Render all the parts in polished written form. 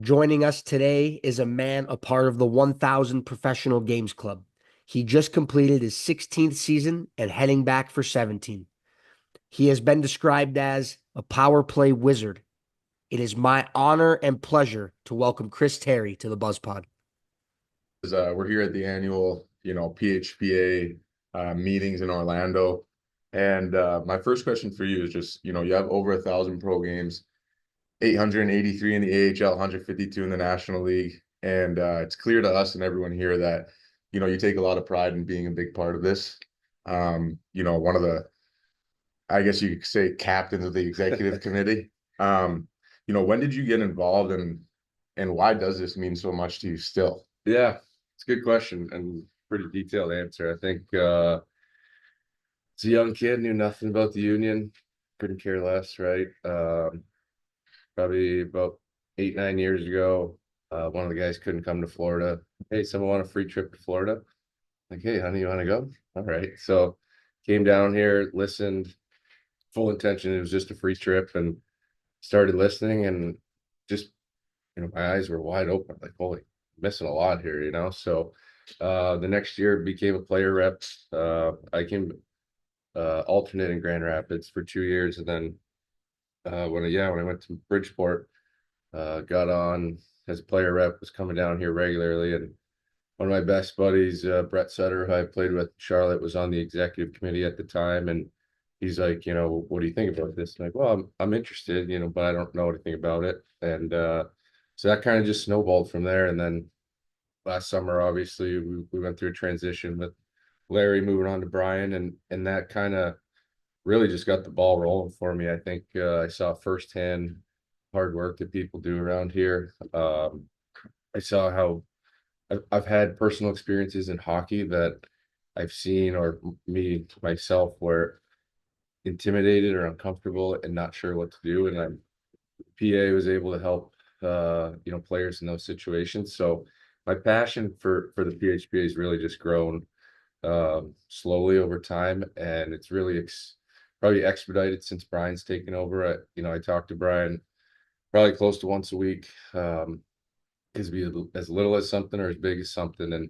Joining us today is a man a part of the 1000 Professional Games Club. He just completed his 16th season and heading back for 17. He has been described as a power play wizard. It is my honor and pleasure to welcome Chris Terry to the BuzzPod. We're here at the annual, PHPA meetings in Orlando. And my first question for you is just, you have over 1,000 pro games, 883 in the AHL, 152 in the National League. And it's clear to us and everyone here that, you take a lot of pride in being a big part of this. One of the, I guess you could say, captains of the executive committee. When did you get involved and why does this mean so much to you still? Yeah, it's a good question and pretty detailed answer. I think as a young kid, knew nothing about the union, couldn't care less, right? Probably about 8, 9 years ago, one of the guys couldn't come to Florida. Hey, someone want a free trip to Florida? Like, hey, honey, you want to go? All right. So came down here, listened, full intention. It was just a free trip and started listening and just, my eyes were wide open. Like, holy, missing a lot here, So the next year became a player rep. I came alternate in Grand Rapids for 2 years, and then when I went to Bridgeport, got on as a player rep, was coming down here regularly, and one of my best buddies, Brett Sutter, who I played with in Charlotte, was on the executive committee at the time, and he's like, what do you think about this? I'm like, well, I'm interested, but I don't know anything about it, and so that kind of just snowballed from there, and then last summer, obviously, we went through a transition with Larry moving on to Brian, and that kind of really just got the ball rolling for me. I think I saw firsthand hard work that people do around here. I saw how I've had personal experiences in hockey that I've seen, or me myself, where intimidated or uncomfortable and not sure what to do, and PA was able to help players in those situations. So my passion for the PHPA has really just grown slowly over time, and it's really probably expedited since Brian's taken over. I talk to Brian probably close to once a week. Because be as little as something or as big as something, and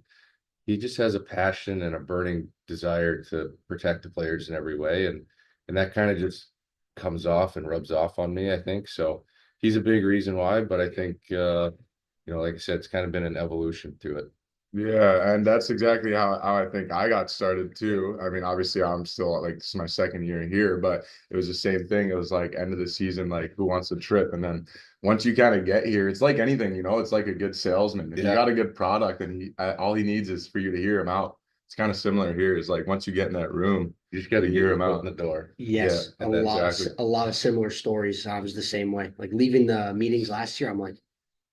he just has a passion and a burning desire to protect the players in every way, and that kind of just comes off and rubs off on me, I think. So he's a big reason why, but I think like I said, it's kind of been an evolution to it. Yeah, and that's exactly how I think I got started too. I mean, obviously I'm still like this is my second year here, but it was the same thing. It was like end of the season, like who wants a trip? And then once you kind of get here, it's like anything, it's like a good salesman. If you Yeah, got a good product and all he needs is for you to hear him out. It's kind of similar here. It's like once you get in that room, you just got to you get hear your him foot in out. the door. Yeah, Yes, a And then lot of exactly. a lot of similar stories. I was the same way. Like leaving the meetings last year, I'm like,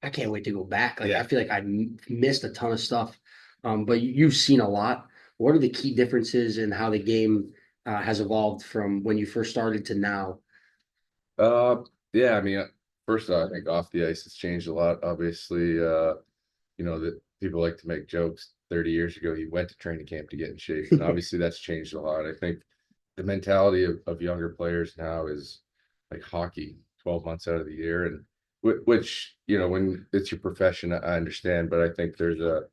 I can't wait to go back. Like I yeah. feel like missed a ton of stuff. But you've seen a lot. What are the key differences in how the game has evolved from when you first started to now? Uh, yeah, I mean, first off, I think off the ice has changed a lot. Obviously, that people like to make jokes. 30 years ago, you went to training camp to get in shape, and obviously that's changed a lot. I think the mentality of younger players now is like hockey, 12 months out of the year, and which when it's your profession, I understand, but I think there's a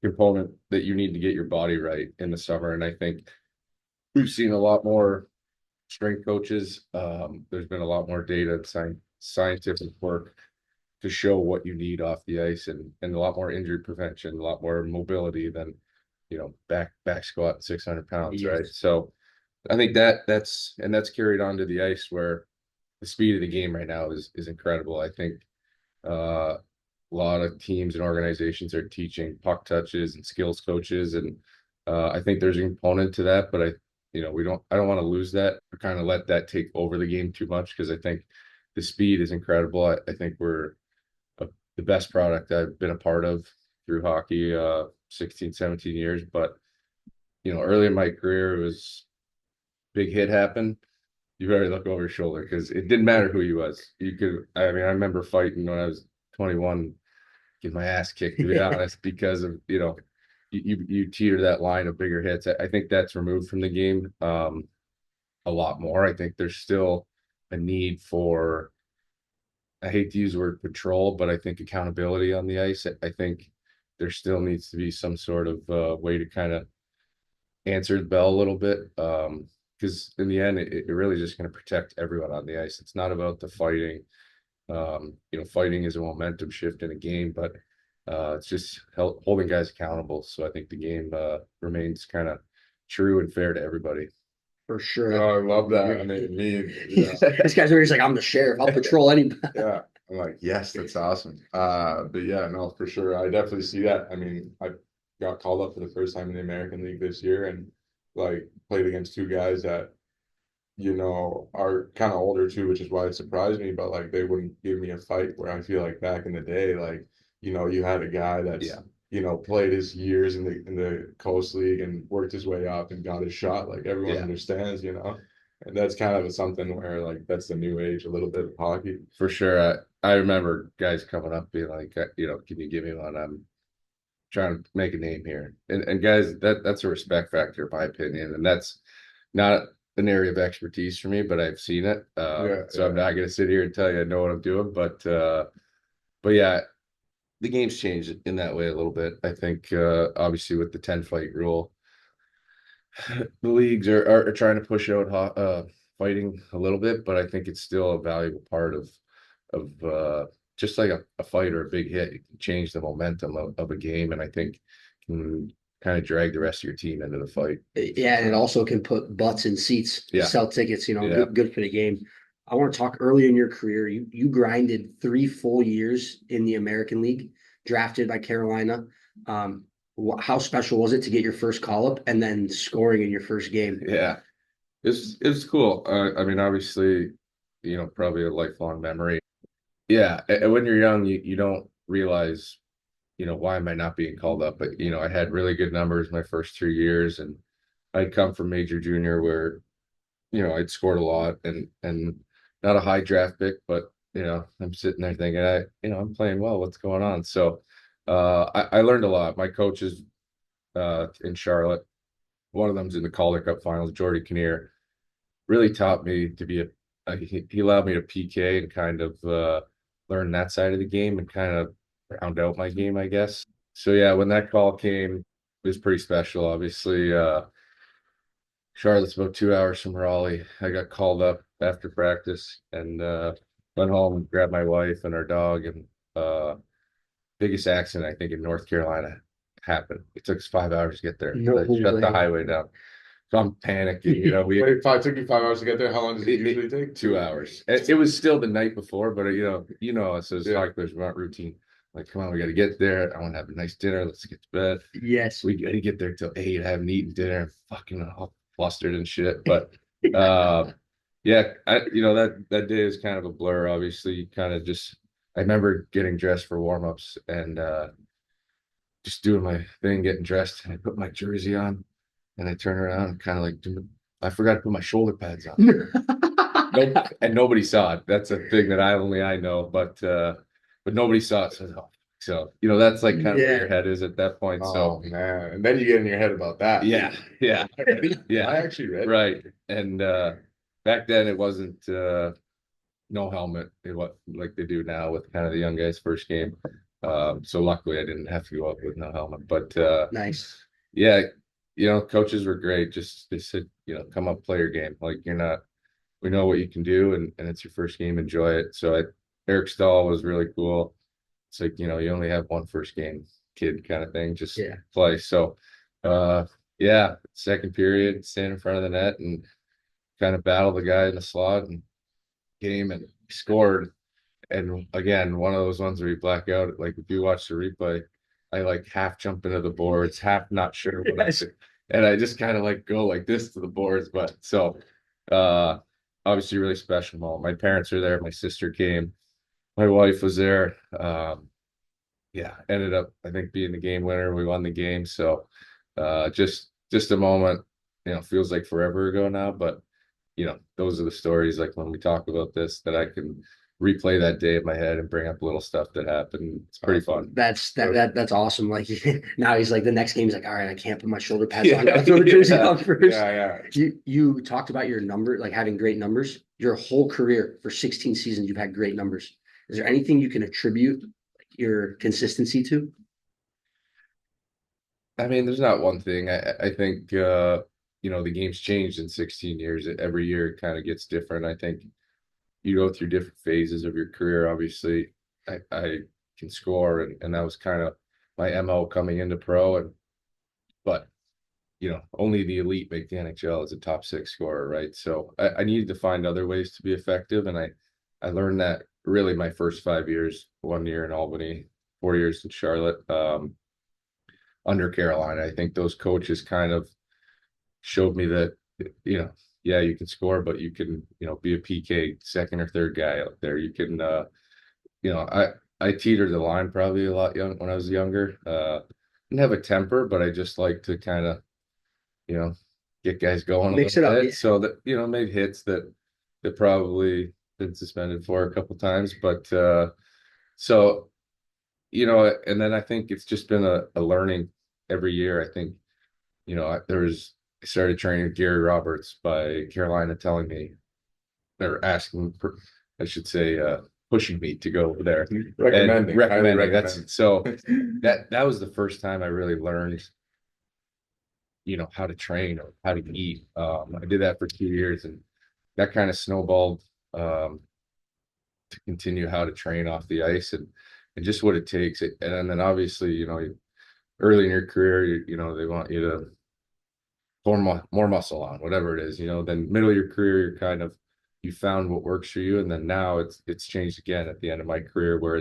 component that you need to get your body right in the summer, and I think we've seen a lot more strength coaches. There's been a lot more data and scientific work to show what you need off the ice, and a lot more injury prevention, a lot more mobility than back squat 600 pounds, right? Yes. So I think that's carried on to the ice, where the speed of the game right now is incredible. I think a lot of teams and organizations are teaching puck touches and skills coaches, and I think there's a component to that, but I don't want to lose that or kind of let that take over the game too much, because I think the speed is incredible. I think we're the best product I've been a part of through hockey, 16, 17 years. But early in my career, it was big hit happened. You better look over your shoulder, because it didn't matter who he was. I mean, I remember fighting when I was 21, get my ass kicked, to be honest, because of you teeter that line of bigger hits. I think that's removed from the game a lot more. I think there's still a need for I hate to use the word patrol, but I think accountability on the ice. I think there still needs to be some sort of way to kind of answer the bell a little bit. Because in the end, it really is just going to protect everyone on the ice. It's not about the fighting. Fighting is a momentum shift in a game, but it's just holding guys accountable. So I think the game remains kind of true and fair to everybody. For sure. Oh, I love that. I mean, yeah. This guy's always like, I'm the sheriff. I'll patrol anybody. Yeah. I'm like, yes, that's awesome. But yeah, no, for sure. I definitely see that. I mean, I got called up for the first time in the American League this year and like played against two guys that, are kind of older too, which is why it surprised me, but like they wouldn't give me a fight where I feel like back in the day, like, you had a guy that's, Yeah. Played his years in the Coast League and worked his way up and got his shot. Like everyone Yeah. understands, and that's kind of something where like that's the new age, a little bit of hockey. For sure. I remember guys coming up being like, can you give me one? I'm trying to make a name here. And guys, that's a respect factor, in my opinion. And that's not an area of expertise for me, but I've seen it. So I'm not going to sit here and tell you I know what I'm doing, but yeah, the game's changed in that way a little bit. I think obviously with the 10 fight rule, the leagues are trying to push out fighting a little bit, but I think it's still a valuable part of just like a fight or a big hit. It can change the momentum of a game, and I think can kind of drag the rest of your team into the fight. Yeah, and it also can put butts in seats, Yeah. sell tickets, Yeah. good for the game. I want to talk early in your career. You grinded 3 full years in the American League, drafted by Carolina. How special was it to get your first call up and then scoring in your first game? Yeah, it's cool. I mean, obviously, probably a lifelong memory. Yeah, and when you're young, you don't realize, why am I not being called up? But I had really good numbers my first 3 years, and I'd come from major junior where, I'd scored a lot and not a high draft pick, but I'm sitting there thinking, I'm playing well. What's going on? So, I learned a lot. My coaches in Charlotte, one of them's in the Calder Cup finals, Jordy Kinnear, really taught me to be he allowed me to PK and kind of learn that side of the game and kind of round out my game, I guess. So yeah, when that call came, it was pretty special. Obviously, Charlotte's about 2 hours from Raleigh. I got called up after practice and went home and grabbed my wife and our dog, and biggest accident I think in North Carolina happened. It took us 5 hours to get there. No They shut the way. highway down. So I'm panicking, Wait, if I took you 5 hours to get there, how long does it usually take? 2 hours. It was still the night before, but us as Yeah. hikers, we're not routine. Like, come on, we got to get there. I want to have a nice dinner. Let's get to bed. Yes. We got to get there till 8. I haven't eaten dinner. I'm fucking all flustered and shit. But yeah, that day is kind of a blur. Obviously, kind of just. I remember getting dressed for warm-ups and just doing my thing, getting dressed, and I put my jersey on, and I turn around and kind of like, I forgot to put my shoulder pads on. Nope. And nobody saw it. That's a thing that I know, but nobody saw it. So that's like kind of where your head is at that point. Oh So man, and then you get in your head about that. yeah. I actually read Right. And back then it wasn't no helmet. It was like they do now with kind of the young guys' first game. So luckily I didn't have to go up with no helmet. But Nice. yeah, coaches were great. Just they said, come up, play your game. Like we know what you can do, and it's your first game, enjoy it. So Eric Stahl was really cool. It's like, you only have one first game kid kind of thing, just play. So yeah, second period, stand in front of the net and kind of battle the guy in the slot and game and scored. And again, one of those ones where you black out. Like if you watch the replay, I like half jump into the boards, half not sure what I did. And I just kind of like go like this to the boards. But so obviously really special moment. My parents were there, my sister came, my wife was there. Yeah, ended up I think being the game winner. We won the game. So just a moment, feels like forever ago now, but those are the stories like when we talk about this that I can replay that day in my head and bring up little stuff that happened. It's pretty fun. That's awesome. Like now he's like the next game he's like, all right, I can't put my shoulder pads on. I'll throw the jersey on first. Yeah. You talked about your number, like having great numbers. Your whole career for 16 seasons, you've had great numbers. Is there anything you can attribute your consistency to? I mean, there's not one thing. I think the game's changed in 16 years. Every year it kind of gets different. I think you go through different phases of your career. Obviously, I can score, and that was kind of my MO coming into pro. But only the elite make the NHL as a top six scorer, right? So I needed to find other ways to be effective, and I learned that really my first 5 years, 1 year in Albany, 4 years in Charlotte, under Carolina. I think those coaches kind of showed me that yeah, you can score, but you can be a PK second or third guy out there. You can you know I teetered the line probably a lot young when I was younger. Didn't have a temper, but I just like to kind of you know, get guys going a Mix little it up, bit. yeah. So that, made hits that probably been suspended for a couple times. But so, and then I think it's just been a learning every year. I think, I started training with Gary Roberts by Carolina telling me, or asking, I should say, pushing me to go over there and Recommending, highly recommending. recommend. That's so that was the first time I really learned how to train or how to eat. I did that for 2 years, and that kind of snowballed to continue how to train off the ice and just what it takes. And then obviously, early in your career, they want you to form more muscle on whatever it is. Then middle of your career, you found what works for you, and then now it's changed again at the end of my career where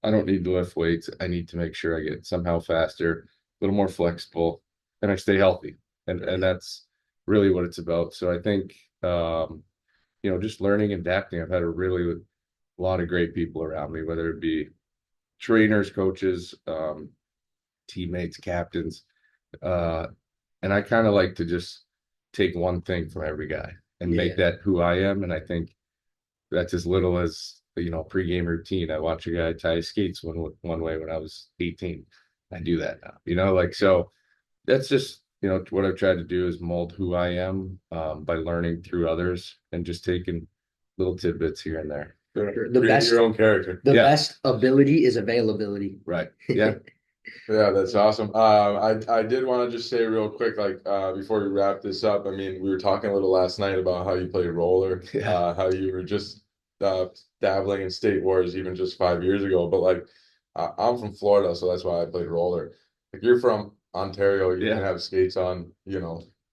I don't need to lift weights. I need to make sure I get somehow faster, a little more flexible, and I stay healthy. And that's really what it's about. So I think just learning and adapting. I've had a lot of great people around me, whether it be trainers, coaches, teammates, captains. And I kind of like to just take one thing from every guy and make that who I am. And I think that's as little as pregame routine. I watch a guy tie his skates one way when I was 18. I do that now, so that's just what I've tried to do is mold who I am by learning through others and just taking little tidbits here and there. The Create best your own character. The Yeah. best ability is availability. Right. Yeah. Yeah, that's awesome. I did want to just say real quick, before we wrap this up, I mean, we were talking a little last night about how you played roller, Yeah. how you were just dabbling in state wars even just 5 years ago. But I'm from Florida, so that's why I played roller. If you're from Ontario, you can have skates on,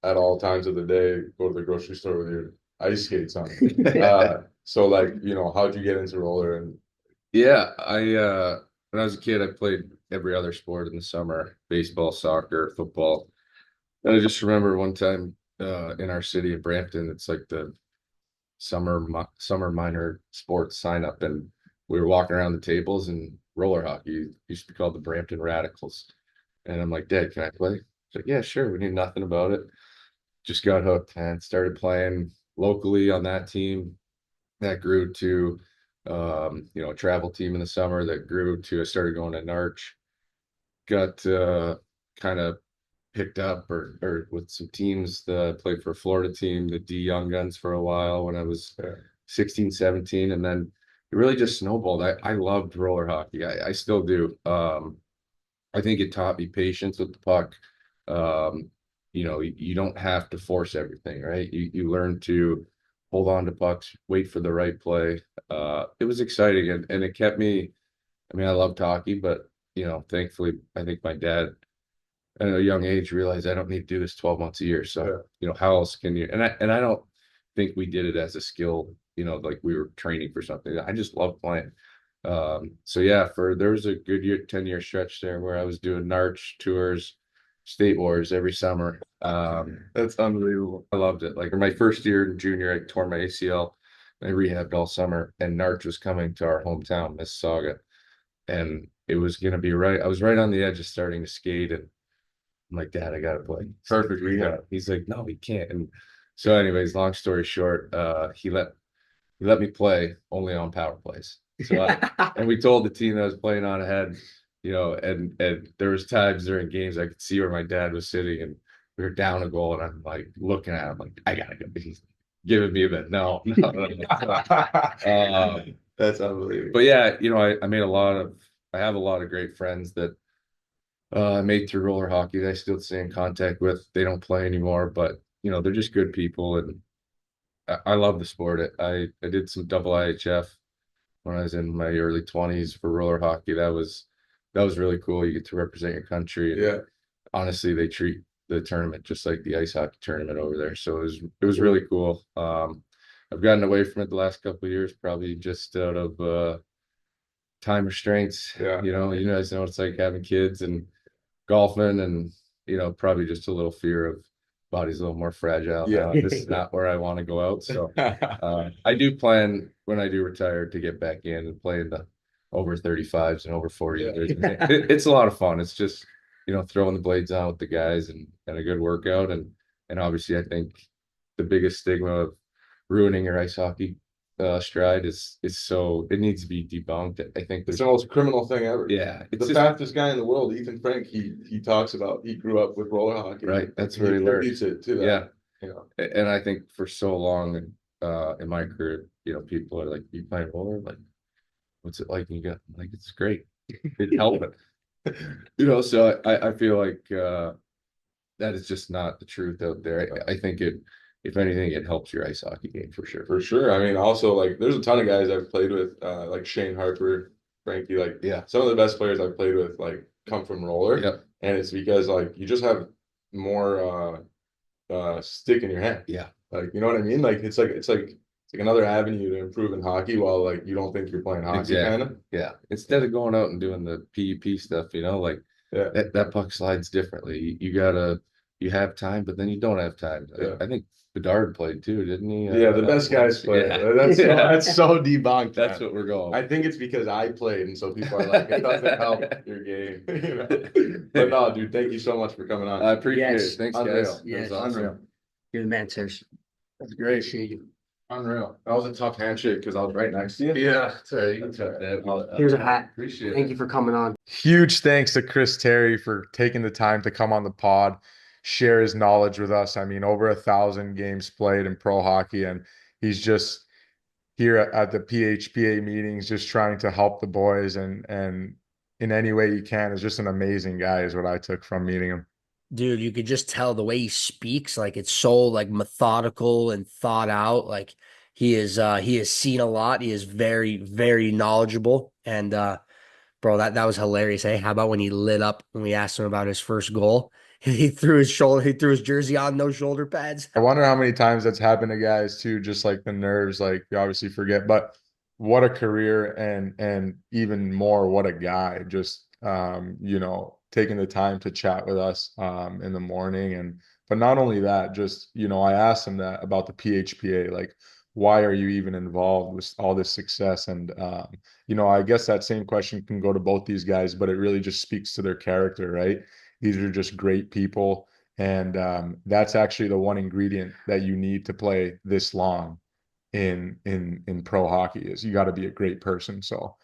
at all times of the day, go to the grocery store with your ice skates on. So how'd you get into roller and Yeah, when I was a kid, I played every other sport in the summer, baseball, soccer, football. And I just remember one time in our city of Brampton, it's like the summer minor sports sign up, and we were walking around the tables, and roller hockey used to be called the Brampton Radicals. And I'm like, Dad, can I play? He's like, yeah, sure. We knew nothing about it. Just got hooked and started playing locally on that team. That grew to a travel team in the summer that grew to I started going to Narch, got kind of picked up or with some teams that I played for a Florida team, the D Young Guns for a while when I was 16, 17, and then it really just snowballed. I loved roller hockey. I still do. I think it taught me patience with the puck. You don't have to force everything, right? You learn to hold on to pucks, wait for the right play. It was exciting and it kept me. I mean, I loved hockey, but thankfully, I think my dad at a young age realized I don't need to do this 12 months a year. So, how else can you? And I don't think we did it as a skill, like we were training for something. I just loved playing. So yeah, there was a good 10-year stretch there where I was doing Narch tours, state wars every summer. That's unbelievable. I loved it. Like my first year in junior, I tore my ACL. I rehabbed all summer, and Narch was coming to our hometown, Mississauga, and it was gonna be right. I was right on the edge of starting to skate, and I'm like, Dad, I gotta play. Perfect rehab. He's like, no, he can't. And so, anyways, long story short, he let me play only on power plays. So and we told the team that I was playing on ahead, and there was times during games I could see where my dad was sitting and we were down a goal and I'm like looking at him like I gotta go. He's giving me a bit. No. That's unbelievable. But yeah, I have a lot of great friends that I made through roller hockey that I still stay in contact with. They don't play anymore, but they're just good people, and I love the sport. I did some double IHF when I was in my early 20s for roller hockey. That was really cool. You get to represent your country. And Yeah. honestly, they treat the tournament just like the ice hockey tournament over there. So it was really cool. I've gotten away from it the last couple of years, probably just out of time restraints. Yeah. You guys know what it's like having kids and golfing, and probably just a little fear of body's a little more fragile Yeah. now. This is not where I want to go out. So I do plan when I do retire to get back in and play in the over 35s and over 40. Yeah. It's a lot of fun. It's just throwing the blades on with the guys and a good workout, and obviously I think the biggest stigma of ruining your ice hockey stride is so it needs to be debunked. I think It's there's the most criminal thing ever. yeah, The it's just fastest guy in the world, Ethan Frank, he talks about he grew up with roller hockey. right. That's And where he learned. attributes it to that. Yeah. You know. And I think for so long in my career, people are like, "You playing roller? Like, what's it like?" And you got like, "It's great. It's helping." So I feel like that is just not the truth out there. I think if anything, it helps your ice hockey game for sure. For sure. I mean, also like there's a ton of guys I've played with, like Shane Harper, Frankie, like Yeah. some of the best players I've played with like come from roller. Yep. And it's because like you just have more stick in your hand. Yeah. Like you know what I mean? Like it's like another avenue to improve in hockey while like you don't think you're playing hockey Exactly. kind of. Yeah. Instead of going out and doing the PEP stuff, like Yeah. that puck slides differently. You have time, but then you don't have time. Yeah. I think Bedard played too, didn't he? Yeah, the best guys play. Yeah. That's so debunked. That's man. what we're going. I think it's because I played, and so people are like, it doesn't help your game. But no, dude, thank you so much for coming on. I appreciate Yes. it. Thanks, Unreal. guys. That Yes. was awesome. Unreal. You're the man, sirs. That's great. Appreciate you. Unreal. That was a tough handshake because I was right next to you. Yeah, sorry. You can tuck that. Here's a hat. Appreciate Thank it. you for coming on. Huge thanks to Chris Terry for taking the time to come on the pod, share his knowledge with us. I mean, over 1,000 games played in pro hockey, and he's just here at the PHPA meetings, just trying to help the boys and in any way he can. Is just an amazing guy, is what I took from meeting him. Dude, you could just tell the way he speaks, like it's so like methodical and thought out. Like he has seen a lot. He is very, very knowledgeable. And bro, that was hilarious. Hey, how about when he lit up when we asked him about his first goal? He threw his jersey on, no shoulder pads. I wonder how many times that's happened to guys too, just like the nerves, like you obviously forget, but what a career and even more, what a guy, just taking the time to chat with us in the morning. And but not only that, just I asked him that about the PHPA, like why are you even involved with all this success? And I guess that same question can go to both these guys, but it really just speaks to their character, right? These are just great people. And that's actually the one ingredient that you need to play this long in pro hockey is you got to be a great person. So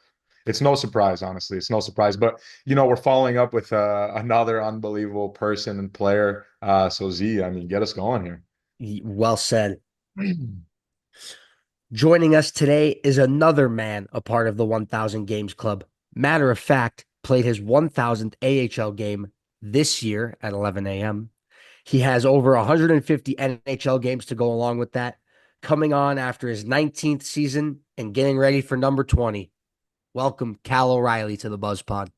it's no surprise, honestly. It's no surprise. But we're following up with another unbelievable person and player. So Z, I mean, get us going here. Well said. Joining us today is another man, a part of the 1,000 Games Club. Matter of fact, played his 1,000th AHL game this year at 11 a.m. He has over 150 NHL games to go along with that, coming on after his 19th season and getting ready for number 20. Welcome, Cal O'Reilly, to the Buzz Pod.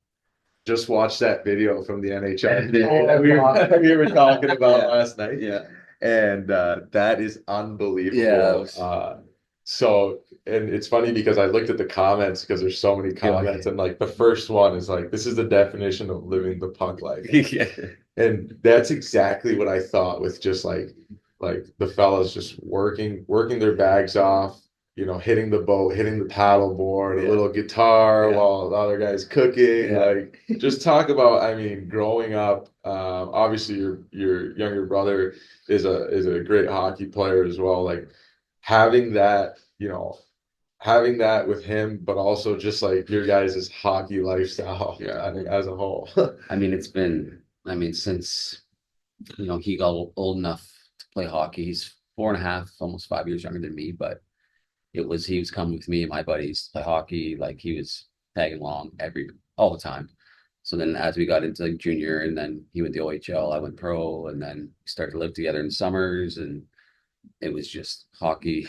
Just watched that video from the NHL that we were talking about last night. Yeah. And that is unbelievable. Yeah, And it's funny because I looked at the comments because there's so many comments, and like the first one is like, this is the definition of living the punk life. Yeah. And that's exactly what I thought with just like the fellas just working their bags off, hitting the boat, hitting the paddle board, a little guitar while the other guy's cooking. Yeah. Like just talk about, I mean, growing up, obviously your younger brother is a great hockey player as well. Like having that with him, but also just like your guys' hockey lifestyle, I think as a whole. I mean, it's been, since, he got old enough to play hockey. He's 4.5, almost 5 years younger than me, but he was coming with me and my buddies to play hockey. Like he was tagging along all the time. So then as we got into like junior and then he went to OHL, I went pro, and then we started to live together in the summers, and it was just hockey,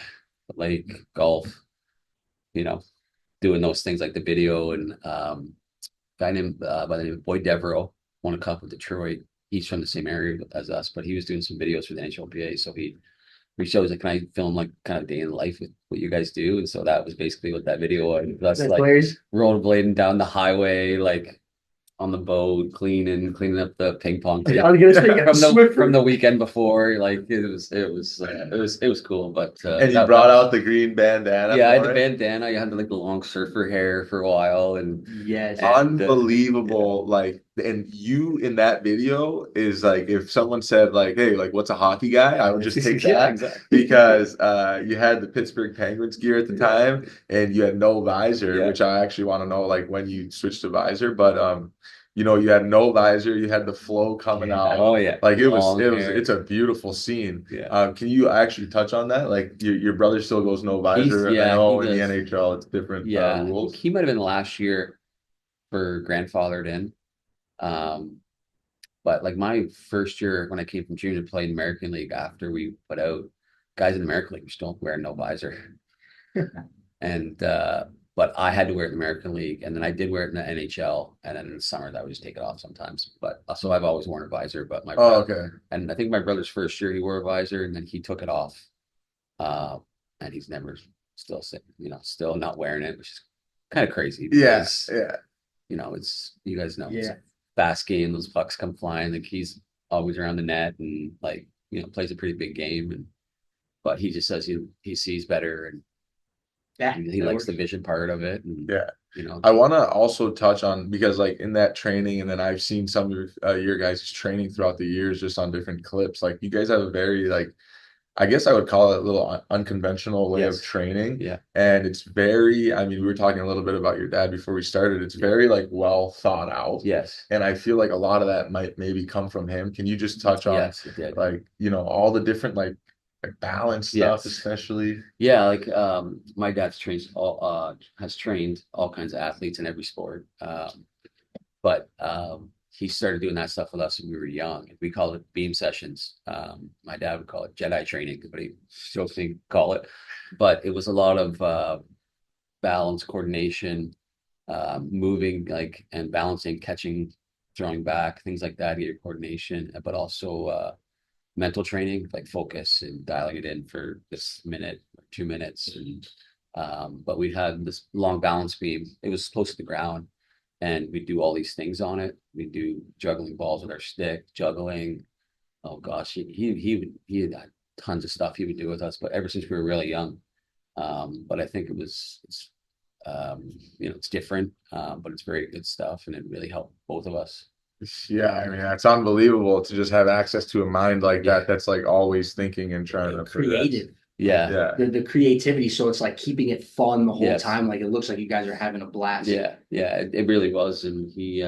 the lake, golf, you know, doing those things like the video. And guy named by the name of Boyd Devereaux won a cup with Detroit. He's from the same area as us, but he was doing some videos for the NHLPA. So he reached out, was like, "Can I film like kind of day in the life with what you guys do?" And so that was basically what that video was. That's That's like hilarious. rollerblading down the highway, like on the boat, cleaning up the ping pong I tee was gonna say from the weekend before. Like it was cool. But And you brought out the green bandana. yeah, I had for the it? bandana. I had like the long surfer hair for a while, and Yes. Unbelievable. Like, and you in that video is like, if someone said like, "Hey, like, what's a hockey guy?" I would just take yeah, that exactly. because you had the Pittsburgh Penguins gear at the time and you had no visor, Yeah. which I actually want to know like when you switched to visor, but you know, you had no visor, you had the flow coming out. Oh yeah, Like long hair. it's a beautiful scene. Yeah. Can you actually touch on that? Like your brother still goes no visor. Yeah, I know he in the does. NHL it's different Yeah, I think rules. he might have been last year for grandfathered in. Um, but like my first year when I came from junior to play in the American League after we put out, guys in the American League were still wearing no visor. And but I had to wear it in the American League, and then I did wear it in the NHL, and then in the summer that would just take it off sometimes. But so I've always worn a visor. But my Oh, brother, okay. and I think my brother's first year he wore a visor, and then he took it off, and he's never still not wearing it, which is kind of crazy. Yes, Because, yeah. it's you guys know it's Yeah. a fast game. Those pucks come flying. Like he's always around the net, and like plays a pretty big game. And but he just says he sees better, and Yeah. he that likes works. the vision part of it. And Yeah. you know, I want to also touch on because like in that training, and then I've seen some of your guys' training throughout the years just on different clips. Like you guys have a very like, I guess I would call it a little unconventional way of Yes. training. Yeah. And it's very, I mean, we were talking a little bit about your dad before we started. It's very like well thought out. Yes. And I feel like a lot of that might maybe come from him. Can you just touch on Yes, it did. like, all the different like balance stuff, Yes. especially? Yeah, like my dad's has trained all kinds of athletes in every sport. But he started doing that stuff with us when we were young. We called it beam sessions. My dad would call it Jedi Training, but he jokingly call it. But it was a lot of balance, coordination, moving like and balancing, catching, throwing back, things like that. Get your coordination, but also mental training, like focus and dialing it in for this minute or 2 minutes. And but we had this long balance beam. It was close to the ground, and we do all these things on it. We do juggling balls with our stick, juggling. Oh gosh, he had tons of stuff he would do with us, but ever since we were really young. But I think it's different, but it's very good stuff, and it really helped both of us. Yeah, I mean, it's unbelievable to just have access to a mind like Yeah. that. That's like always thinking and trying to progress. Creative. Yeah, Yeah. The creativity. So it's like keeping it fun the whole Yes. time. Like it looks like you guys are having a blast. yeah, it really was. And he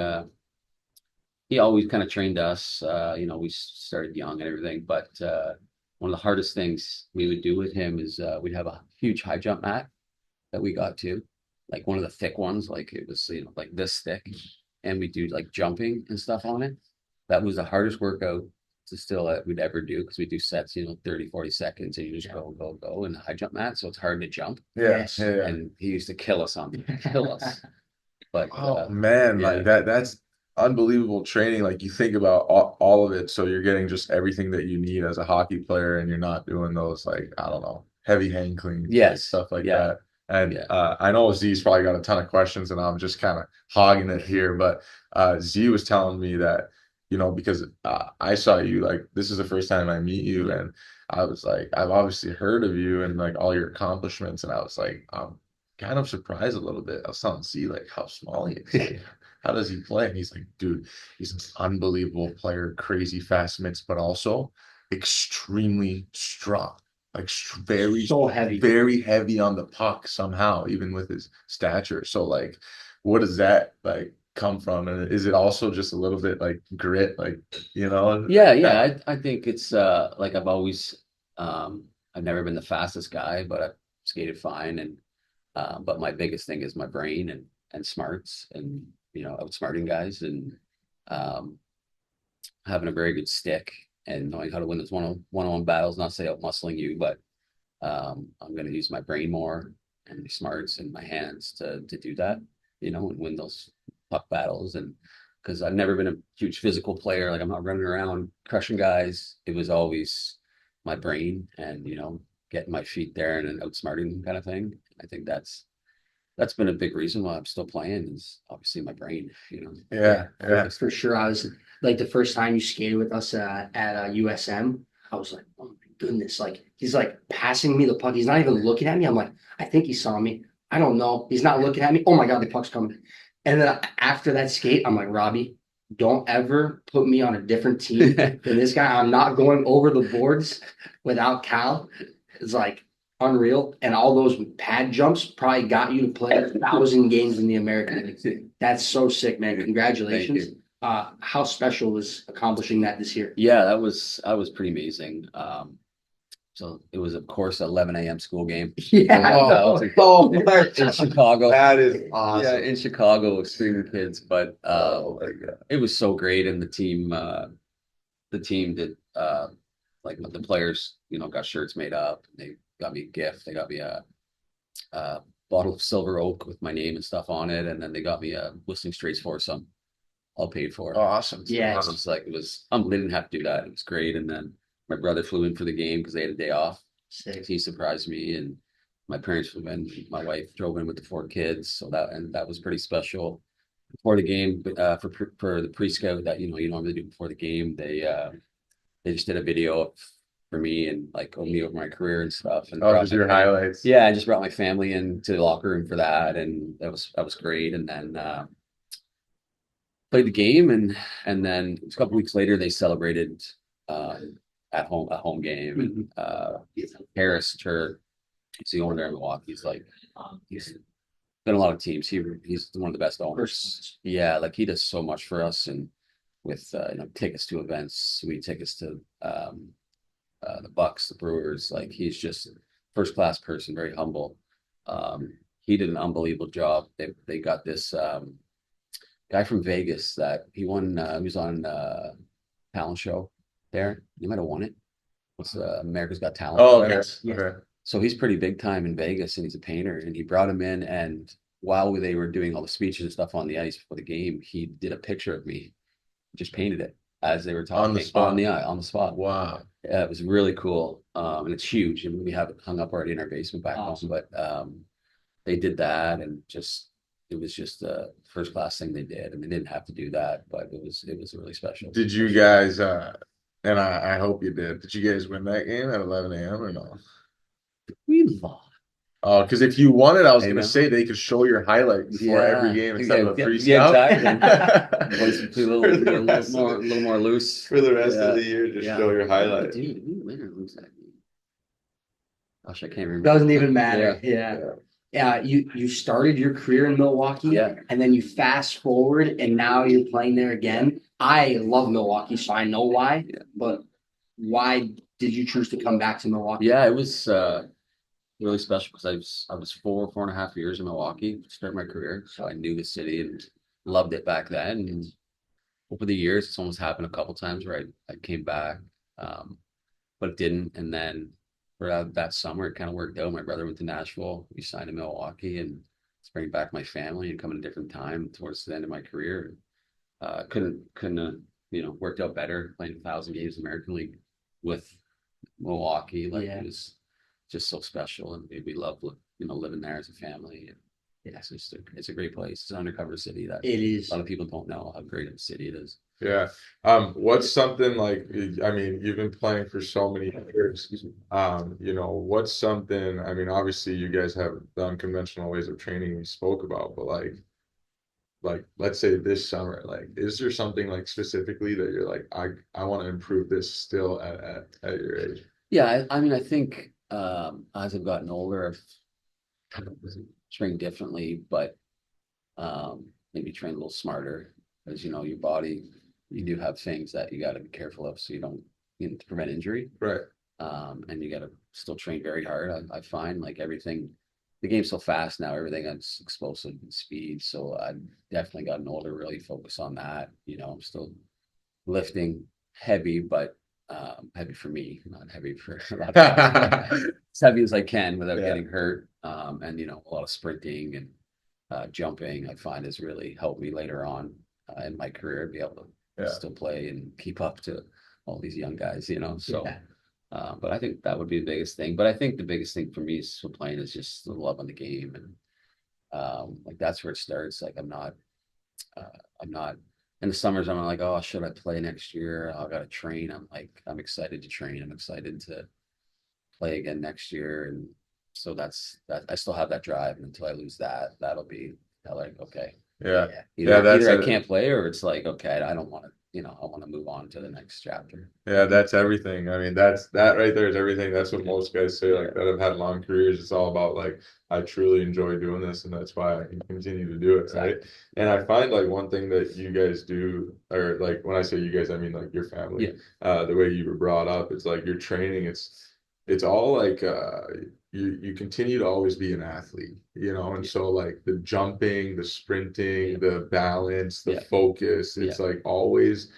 always kind of trained us. We started young and everything, but one of the hardest things we would do with him is we'd have a huge high jump mat that we got to, like one of the thick ones, like it was like this thick, and we do like jumping and stuff on it. That was the hardest workout to still we'd ever do, because we do sets 30, 40 seconds, and you just go in the high jump mat, so it's hard to jump. Yes. Yeah. And he used to kill us kill us. But Oh man, yeah. like that's unbelievable training. Like you think about all of it, so you're getting just everything that you need as a hockey player, and you're not doing those like, I don't know, heavy hang cleans, Yes. stuff like Yeah. that. And Yeah. I know Z's probably got a ton of questions, and I'm just kind of hogging it here. But Z was telling me that, because I saw you, like, this is the first time I meet you, and I was like, I've obviously heard of you and like all your accomplishments, and I was like, I'm kind of surprised a little bit. I was telling Z like how small he is. Like, how does he play? And he's like, dude, he's an unbelievable player, crazy fast mitts, but also extremely strong. Like very So heavy. very heavy on the puck somehow, even with his stature. So like, what does that like come from? And is it also just a little bit like grit, like, Yeah. I think it's like I've never been the fastest guy, but skated fine. And but my biggest thing is my brain and smarts and outsmarting guys and um, having a very good stick and knowing how to win those one-on-one battles. Not say out muscling you, but I'm going to use my brain more and my smarts and my hands to do that, and win those puck battles. And because I've never been a huge physical player, like I'm not running around crushing guys. It was always my brain and getting my feet there and then outsmarting them kind of thing. I think that's been a big reason why I'm still playing is obviously my brain. Yeah, yeah. For sure. I was like the first time you skated with us at USM, I was like, oh my goodness, like he's like passing me the puck. He's not even looking at me. I'm like, I think he saw me. I don't know. He's not looking at me. Oh my God, the puck's coming. And then after that skate, I'm like, Robbie, don't ever put me on a different team than this guy. I'm not going over the boards without Cal. It's like unreal. And all those pad jumps probably got you to play 1,000 games in the American League. That's so sick, man. Congratulations. How special was accomplishing that this year? Yeah, that was pretty amazing. So it was, of course, 11 a.m. school game. Yeah. Oh, In Chicago. that is awesome. Yeah, in Chicago, screaming kids. But Oh my God. it was so great, and the team did like the players, got shirts made up. They got me a gift. They got me a bottle of Silver Oak with my name and stuff on it, and then they got me a Whistling Straits foursome, all paid for. Awesome. Yeah. It's like they didn't have to do that. It was great, and then my brother flew in for the game because they had a day off. Sick. He surprised me, and my parents flew in. My wife drove in with the 4 kids, so that was pretty special. Before the game, for the pre-scout that you normally do before the game, they just did a video for me and like me over my career and stuff. And Oh, those are your highlights. yeah, I just brought my family into the locker room for that, and that was great. And then played the game, and then a couple weeks later they celebrated a home game. And Harris Turk, he's the owner there in Milwaukee. He's been a lot of teams. He's one of the best owners. Yeah, like he does so much for us and with tickets to events, sweet tickets to the Bucks, the Brewers. Like he's just first class person, very humble. He did an unbelievable job. They got this guy from Vegas that he won. He was on talent show there. He might have won it. What's America's Got Talent? Oh, whatever. okay. Okay. So he's pretty big time in Vegas, and he's a painter. And he brought him in, and while they were doing all the speeches and stuff on the ice before the game, he did a picture of me, just painted it as they were talking On the spot. on the spot. Wow. Yeah, it was really cool. And it's huge. I mean, we have it hung up already in our basement back Awesome. home, but they did that, and it was just a first class thing they did. And they didn't have to do that, but it was really special. Did you guys and I hope you did you guys win that game at 11 a.m. or no? We lost. Oh, because if you won it, I was Hey, gonna man. say they could show your highlight before every game instead of a free Yeah, scout. exactly. Boys can play a For little, the a rest little of more, a little more loose. For the rest Yeah. of the year, just Yeah. show your highlight. Dude, did we win or lose that game? Gosh, I can't remember. Doesn't even matter. Yeah. Yeah. You started your career in Milwaukee, Yeah. and then you fast forward, and now you're playing there again. I love Milwaukee, so I know why. Yeah. But why did you choose to come back to Milwaukee? Yeah, it was really special because I was 4.5 years in Milwaukee to start my career, so I knew the city and loved it back then. And over the years, it's almost happened a couple times where I came back, but it didn't. And then for that summer, it kind of worked out. My brother went to Nashville. We signed in Milwaukee, and it's bringing back my family and coming a different time towards the end of my career. Couldn't worked out better playing 1,000 games in the American League with Milwaukee. Like Yeah. it was just so special, and we love living there as a family. Yeah, it's a great place. It's an undercover city that It a is. lot of people don't know how great of a city it is. Yeah. What's something like, I mean, you've been playing for so many years. What's something, I mean, obviously you guys have the unconventional ways of training we spoke about, but like let's say this summer, like is there something like specifically that you're like, I want to improve this still at your age? Yeah, I mean, I think as I've gotten older, I've trained differently, but maybe train a little smarter because your body, you do have things that you got to be careful of so you don't to prevent injury. Right. And you got to still train very hard. I find like everything, the game's so fast now, everything is explosive and speed. So I've definitely gotten older, really focus on that. I'm still lifting heavy, but heavy for me, not heavy for a lot of guys, but as heavy as I can without Yeah. getting hurt. And a lot of sprinting and jumping, I find has really helped me later on in my career to be able to Yeah. still play and keep up to all these young guys. So. Yeah. But I think that would be the biggest thing. But I think the biggest thing for me is still playing is just the love of the game, and like that's where it starts. Like I'm not in the summers. I'm not like, oh, should I play next year? I got to train. I'm excited to train. I'm excited to play again next year, and so that's that. I still have that drive, and until I lose that, that'll be like okay, Yeah. either I That's can't play or it's like okay, I don't want to. I want to move on to the next chapter. Yeah, that's everything. I mean, that right there is everything. That's what most guys say, like that have had long careers. It's all about like, I truly enjoy doing this, and that's why I can continue to do it, right? Exactly. And I find like one thing that you guys do, or like when I say you guys, I mean like your family, the way you were brought up, it's like your training, it's all like you continue to always be an athlete, and so like the jumping, the sprinting, the balance, the focus, it's like always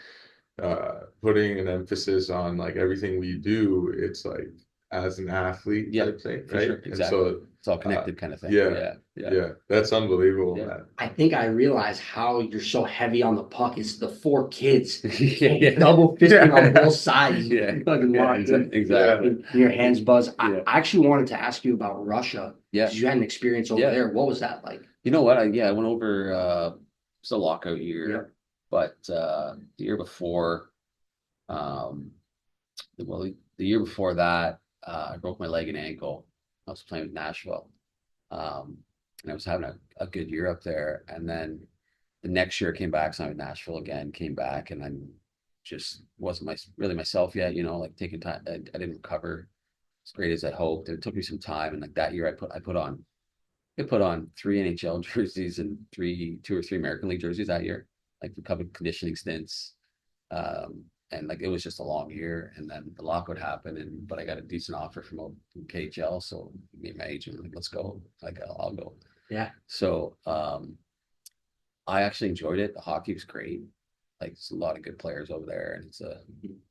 putting an emphasis on like everything we do, it's like as an athlete type thing, for right? sure. And Exactly. so It's all connected kind of thing. yeah, that's unbelievable, Yeah. man. I think I realize how you're so heavy on the puck. It's the 4 kids Yeah. double fisting on both sides. Yeah. Fucking Yeah, locked in. exactly. And your hands buzz. I Yeah. actually wanted to ask you about Russia Yeah. because you had an experience over Yeah. there. What was that like? You know what? I went over it's a lockout year, Yeah. but the year before, um well the year before that, I broke my leg and ankle. I was playing with Nashville. And I was having a good year up there. And then the next year I came back, signed with Nashville again, came back, and I just wasn't really myself yet, like taking time. I didn't recover as great as I hoped. It took me some time. And like that year I put on 3 NHL jerseys and 2 or 3 American League jerseys that year, like for couple conditioning stints. And like it was just a long year, and then the lockout happened, but I got a decent offer from KHL, so me and my agent were like, let's go. Like I'll go. Yeah. So I actually enjoyed it. The hockey was great. Like there's a lot of good players over there, and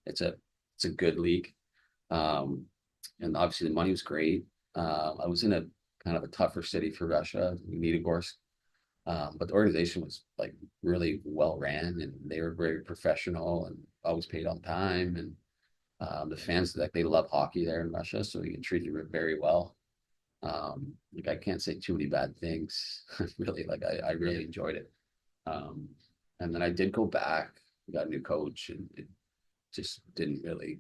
it's a good league. And obviously the money was great. I was in a kind of a tougher city for Russia, Magnitogorsk. But the organization was like really well ran, and they were very professional and always paid on time. And the fans, like they love hockey there in Russia, so you get treated very well. Like I can't say too many bad things. Really, like I really enjoyed it. And then I did go back, got a new coach, and it just didn't really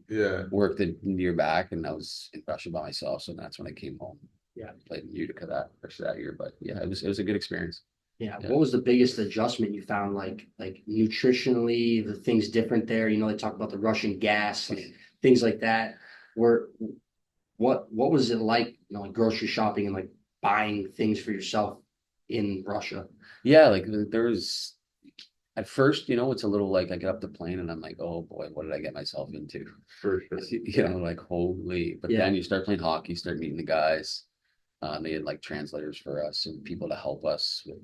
work the year back. And I was in Russia by myself, so that's when I came home. Yeah, played in Utica that rest of that year, but yeah, it was a good experience. Yeah. What was the biggest adjustment you found, like nutritionally, the things different there? They talk about the Russian gas, like things like that. What was it like, like grocery shopping and like buying things for yourself in Russia? Yeah, like there was at first, it's a little like I get up the plane and I'm like, oh boy, what did I get myself into? For sure. Like holy. But then you start playing hockey, start meeting the guys. They had like translators for us and people to help us with,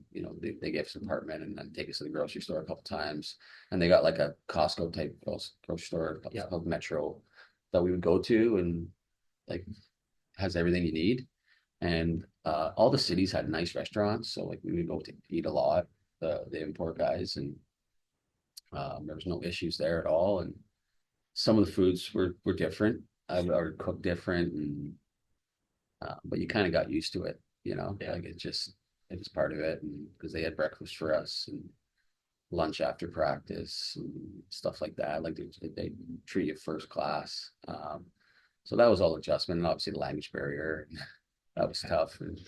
they gave us an apartment and then take us to the grocery store a couple times. And they got like a Costco type grocery store called Metro that we would go to, and like has everything you need. And all the cities had nice restaurants. So like we would go to eat a lot, the import guys, and there was no issues there at all. And some of the foods were different. I would cook different, and but you kind of got used to it, like it was part of it. And because they had breakfast for us and lunch after practice and stuff like that, like they treat you first class. So that was all adjustment, and obviously the language barrier, that was tough. And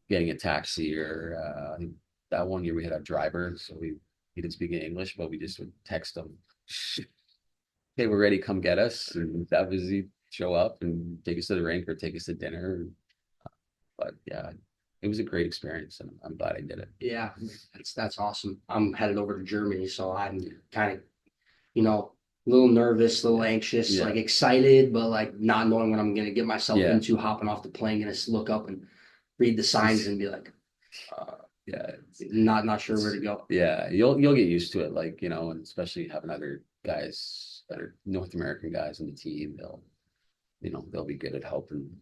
getting a taxi, or I think that one year we had a driver, so he didn't speak English, but we just would text him, "Hey, we're ready, come get us," and that was he'd show up and take us to the rink or take us to dinner. But yeah, it was a great experience, and I'm glad I did it. Yeah, that's awesome. I'm headed over to Germany, so I'm kind of, a little nervous, a little anxious, Yeah. like excited, but like not knowing what I'm gonna get myself Yeah. into. Hopping off the plane, gonna look up and read the signs and be like, Yeah. not sure where to go. Yeah, you'll get used to it, like, and especially having other guys that are North American guys on the team, they'll be good at helping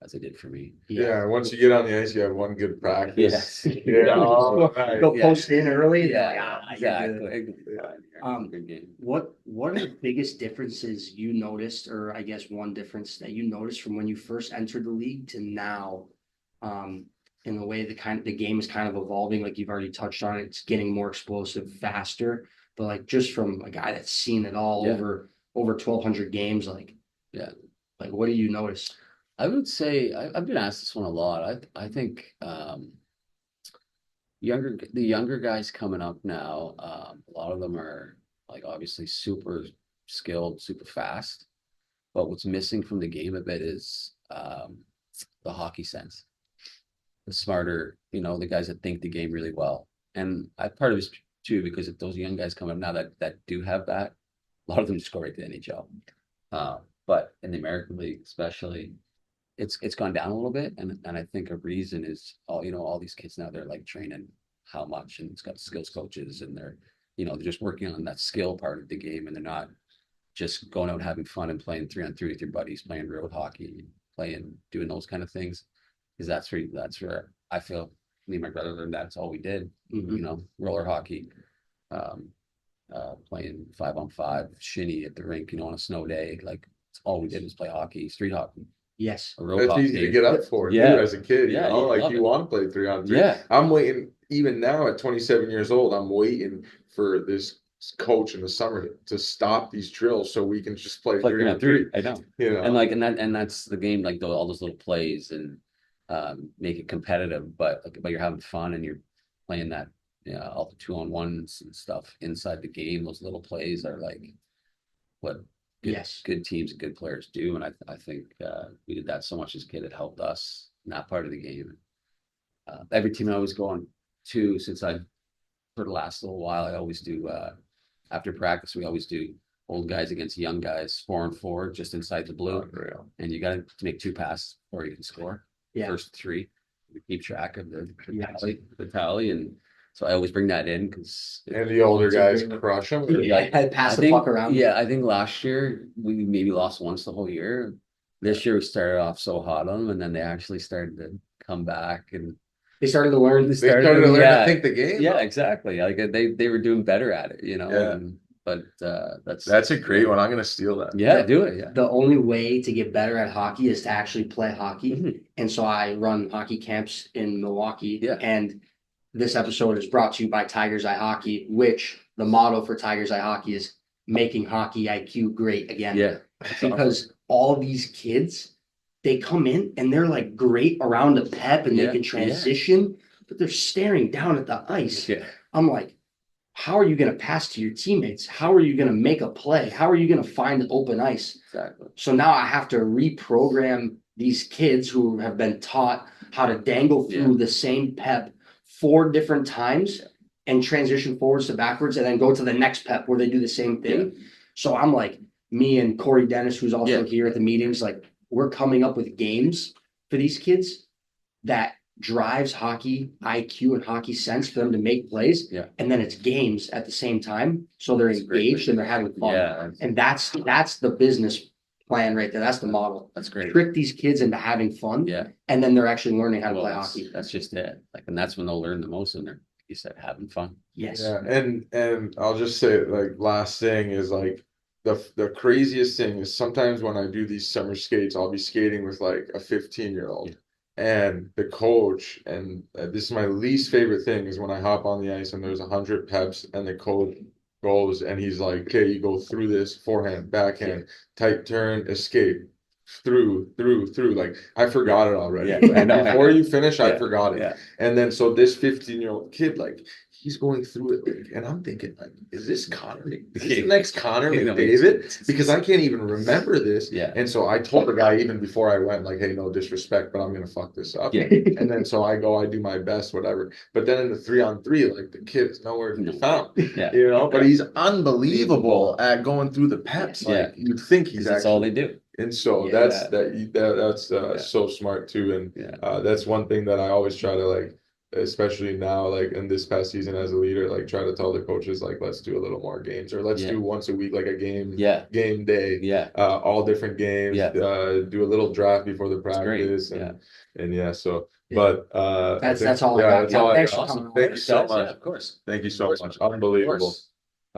as they did for me. Yeah, once you get on the ice, you have one good practice. Yes. Yeah. all right. Go Yeah. post in early. Yeah, Like, you're exactly. good. Yeah. Good game. What are the biggest differences you noticed, or I guess one difference that you noticed from when you first entered the league to now, in the way the game is kind of evolving? Like you've already touched on it, it's getting more explosive, faster. But like just from a guy that's seen it all Yeah. over 1,200 games, like Yeah. like what do you notice? I would say I've been asked this one a lot. I think the younger guys coming up now, a lot of them are like obviously super skilled, super fast. But what's missing from the game a bit is the hockey sense. The smarter, the guys that think the game really well. And part of it is too because if those young guys come up now that do have that, a lot of them just go right to the NHL. But in the American League, especially, it's gone down a little bit, and I think a reason is all these kids now they're like training how much, and it's got skills coaches, and they're just working on that skill part of the game, and they're not just going out and having fun and playing 3-on-3 with your buddies, playing road hockey, doing those kind of things, because that's where I feel me and my brother learned that's all we did, roller hockey, playing 5-on-5 shinny at the rink, on a snow day, like all we did was play hockey, street hockey. Yes. A road That's hockey. easy to get up for, Yeah. too, as a kid. Yeah, you Like love you it. want to play 3-on-3. Yeah. I'm waiting, even now at 27 years old, I'm waiting for this coach in the summer to stop these drills so we can just play Like 3-on-3. I know. And that's the game, like all those little plays and make it competitive, but you're having fun and you're playing that, all the 2-on-1s and stuff inside the game. Those little plays are like what good teams and good players do, and I think we did that so much as a kid. It helped us in that part of the game. Every team I was going to, since for the last little while, I always do after practice. We always do old guys against young guys, 4-on-4, just inside the blue. Unreal. And you got to make 2 passes before you can score. Yeah. First 3, we keep track of the tally, and so I always bring that in because And the older guys crush them. Pass the puck around. Yeah, I think last year we maybe lost once the whole year. This year we started off so hot on them, and then they actually started to come back and They started to learn. They started to learn to think the game. Yeah, exactly. Like they were doing better at it, Yeah. But That's a great one. I'm gonna steal that. Yeah, do it. Yeah. The only way to get better at hockey is to actually play hockey. Mhm. And so I run hockey camps in Milwaukee. Yeah. And this episode is brought to you by Tigers Eye Hockey, which the motto for Tigers Eye Hockey is making hockey IQ great again. Yeah. Because all these kids, they come in and they're like great around a pep and they Yeah, can transition, but they're staring down at the ice. Yeah. I'm like, how are you going to pass to your teammates? How are you going to make a play? How are you going to find open ice? Exactly. So now I have to reprogram these kids who have been taught how to dangle through the same pep 4 different times and transition forwards to backwards and then go to the next pep where they do the same thing. So I'm like, me and Corey Dennis, who's also here at the meetings, like we're coming up with games for these kids that drives hockey IQ and hockey sense for them to make plays. Yeah. And then it's games at the same time. So they're That's great. engaged and they're having fun. Yeah. And that's the business plan right there. That's the model. That's great. Trick these kids into having fun. Yeah. And then they're actually learning how to play that's- hockey. That's just it. And that's when they'll learn the most, and they're, you said, having fun. Yes. Yeah, and I'll just say, like, last thing is, like, the craziest thing is sometimes when I do these summer skates, I'll be skating with like a 15-year-old, and the coach, and this is my least favorite thing, is when I hop on the ice and there's 100 peps and the coach goes and he's like, okay, you go through this, forehand, backhand, tight turn, escape, through. Like, I forgot it already. Yeah, I know. Before you finish, I Yeah, forgot it. yeah. And then so this 15-year-old kid, like, he's going through it, like, and I'm thinking, like, is this Connor? Is this the next Connor You know, McDavid? Because I can't even remember this. Yeah. And so I told the guy even before I went, like, hey, no disrespect, but I'm gonna fuck this up. Yeah. And then so I go, I do my best, whatever. But then in the 3-on-3, like, the kid is nowhere to be found. Yeah. You know, but he's unbelievable at going through the peps. Yeah. Like, you'd think he's That's all they do. and so Yeah. that's Yeah. so smart too. And Yeah. that's one thing that I always try to, like, especially now, like in this past season as a leader, like try to tell the coaches, like, let's do a little more games, or let's Yeah. do once a week, like a game Yeah. day, Yeah. all different games, Yeah. do a little draft before the It's great. practice, Yeah. and yeah, so Yeah. but I That's think- all I got. that's all I Thanks got. for coming on. Thank you so Yeah, much. of course. Thank you so Of course, much. man. Of Unbelievable. course.